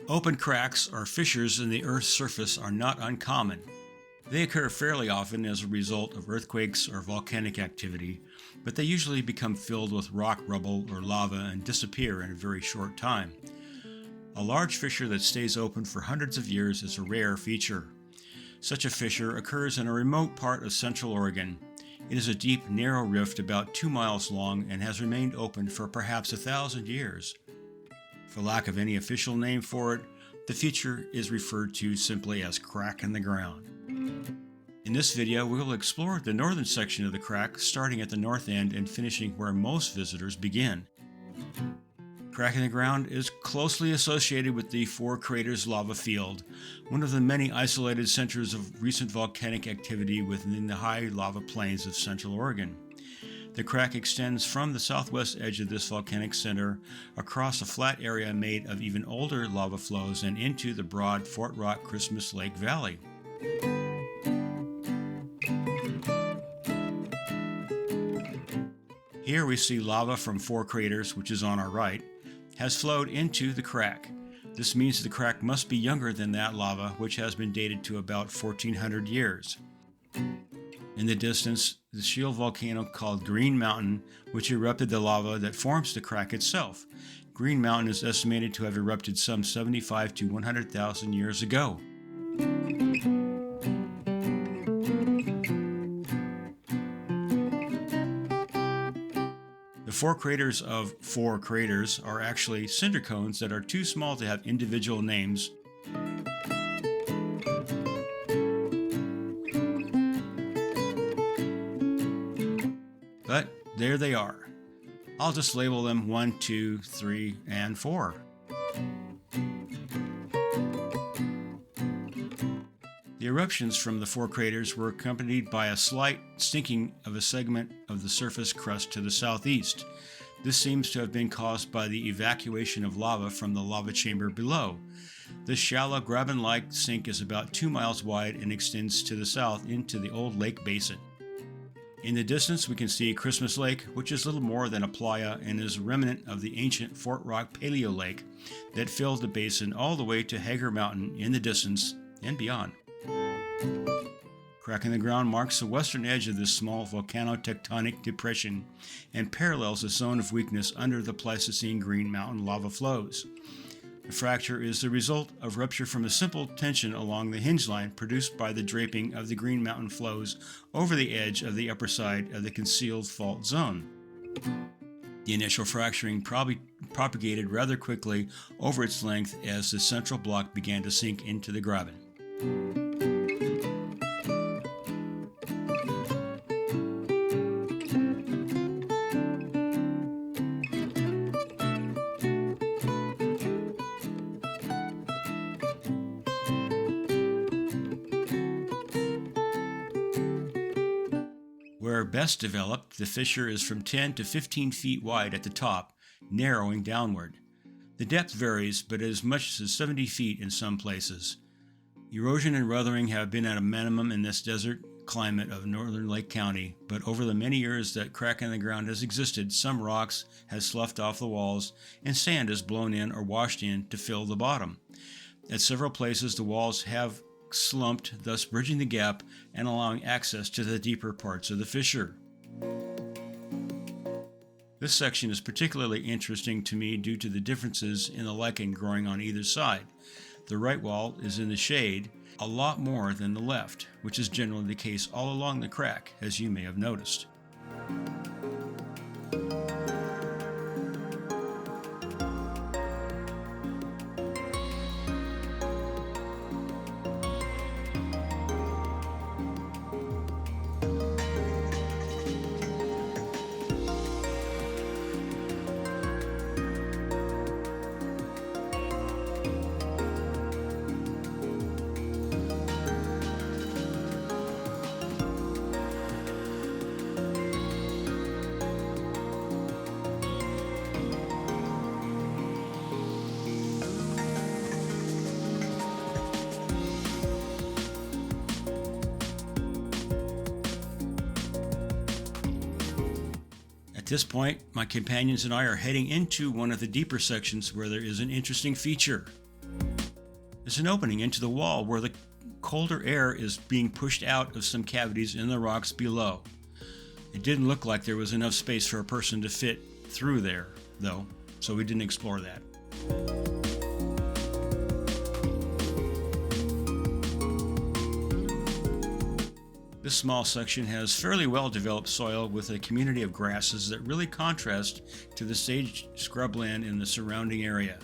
Open cracks or fissures in the Earth's surface are not uncommon. They occur fairly often as a result of earthquakes or volcanic activity, but they usually become filled with rock rubble or lava and disappear in a very short time. A large fissure that stays open for hundreds of years is a rare feature. Such a fissure occurs in a remote part of central Oregon. It is a deep, narrow rift about 2 miles long and has remained open for perhaps 1,000 years. For lack of any official name for it, the feature is referred to simply as crack in the ground. In this video, we will explore the northern section of the crack, starting at the north end and finishing where most visitors begin. Crack in the ground is closely associated with the Four Craters lava field, one of the many isolated centers of recent volcanic activity within the high lava plains of central Oregon. The crack extends from the southwest edge of this volcanic center across a flat area made of even older lava flows and into the broad Fort Rock Christmas Lake Valley. Here we see lava from Four Craters, which is on our right, has flowed into the crack. This means the crack must be younger than that lava, which has been dated to about 1,400 years. In the distance, the shield volcano called Green Mountain, which erupted the lava that forms the crack itself. Green Mountain is estimated to have erupted some 75 to 100,000 years ago. The four craters of Four Craters are actually cinder cones that are too small to have individual names. But there they are. I'll just label them 1, 2, 3, and 4. The eruptions from the Four Craters were accompanied by a slight sinking of a segment of the surface crust to the southeast. This seems to have been caused by the evacuation of lava from the lava chamber below. This shallow graben-like sink is about 2 miles wide and extends to the south into the old lake basin. In the distance, we can see Christmas Lake, which is little more than a playa and is a remnant of the ancient Fort Rock Paleo Lake that filled the basin all the way to Hager Mountain in the distance and beyond. Crack in the ground marks the western edge of this small volcano-tectonic depression and parallels a zone of weakness under the Pleistocene Green Mountain lava flows. The fracture is the result of rupture from a simple tension along the hinge line produced by the draping of the Green Mountain flows over the edge of the upper side of the concealed fault zone. The initial fracturing propagated rather quickly over its length as the central block began to sink into the graben. Where best developed, the fissure is from 10 to 15 feet wide at the top, narrowing downward. The depth varies, but as much as 70 feet in some places. Erosion and weathering have been at a minimum in this desert climate of northern Lake County, but over the many years that crack in the ground has existed, some rocks have sloughed off the walls and sand is blown in or washed in to fill the bottom. At several places, the walls have slumped, thus bridging the gap and allowing access to the deeper parts of the fissure. This section is particularly interesting to me due to the differences in the lichen growing on either side. The right wall is in the shade a lot more than the left, which is generally the case all along the crack, as you may have noticed. At this point, my companions and I are heading into one of the deeper sections where there is an interesting feature. There's an opening into the wall where the colder air is being pushed out of some cavities in the rocks below. It didn't look like there was enough space for a person to fit through there, though, so we didn't explore that. This small section has fairly well-developed soil with a community of grasses that really contrast to the sage scrubland in the surrounding area.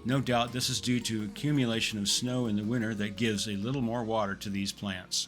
No doubt this is due to accumulation of snow in the winter that gives a little more water to these plants.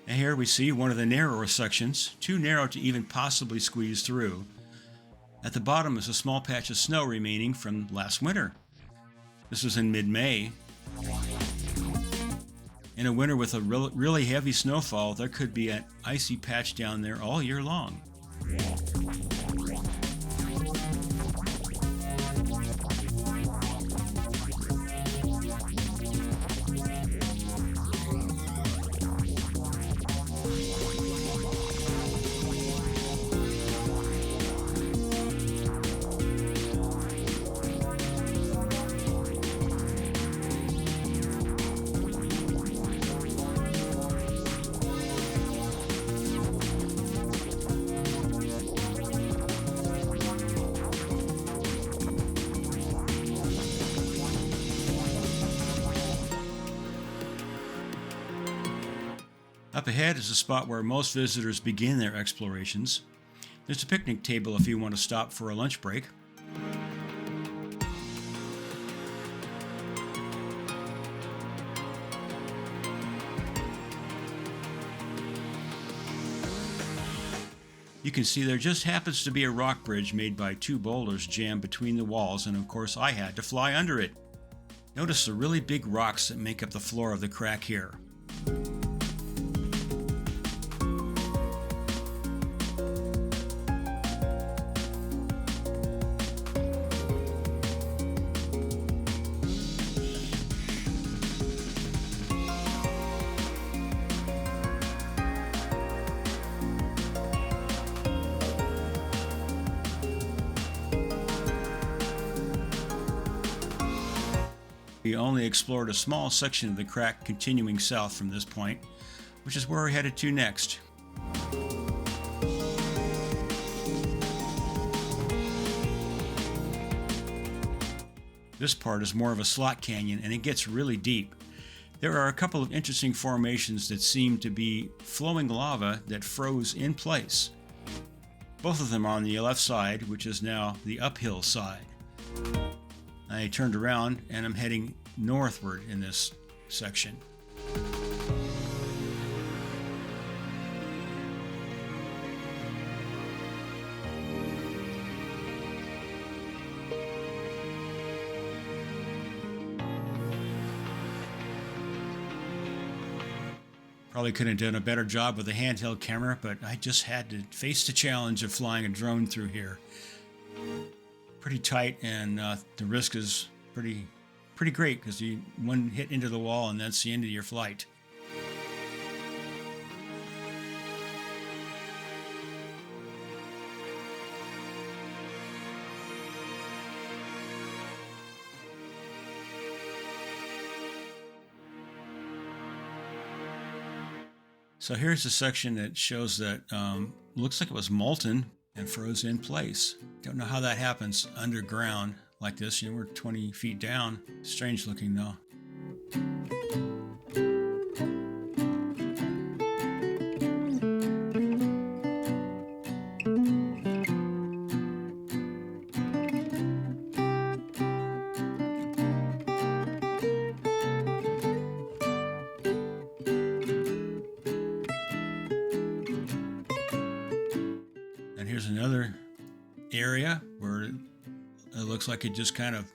And here we see one of the narrower sections, too narrow to even possibly squeeze through. At the bottom is a small patch of snow remaining from last winter. This was in mid-May. In a winter with a really heavy snowfall, there could be an icy patch down there all year long. Up ahead is a spot where most visitors begin their explorations. There's a picnic table if you want to stop for a lunch break. You can see there just happens to be a rock bridge made by two boulders jammed between the walls, and of course I had to fly under it. Notice the really big rocks that make up the floor of the crack here. We only explored a small section of the crack continuing south from this point, which is where we're headed to next. This part is more of a slot canyon and it gets really deep. There are a couple of interesting formations that seem to be flowing lava that froze in place. Both of them are on the left side, which is now the uphill side. I turned around and I'm heading northward in this section. Probably could have done a better job with a handheld camera, but I just had to face the challenge of flying a drone through here. Pretty tight, and the risk is pretty great because you one hit into the wall and that's the end of your flight. So here's a section that shows that looks like it was molten and froze in place. Don't know how that happens underground like this. You know, we're 20 feet down. Strange looking though. Here's another area where it looks like it just kind of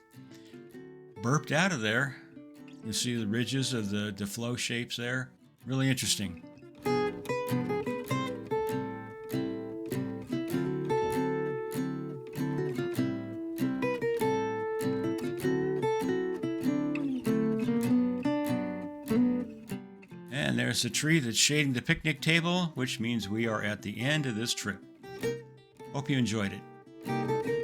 burped out of there. You see the ridges of the flow shapes there. Really interesting. And there's a tree that's shading the picnic table, which means we are at the end of this trip. Hope you enjoyed it.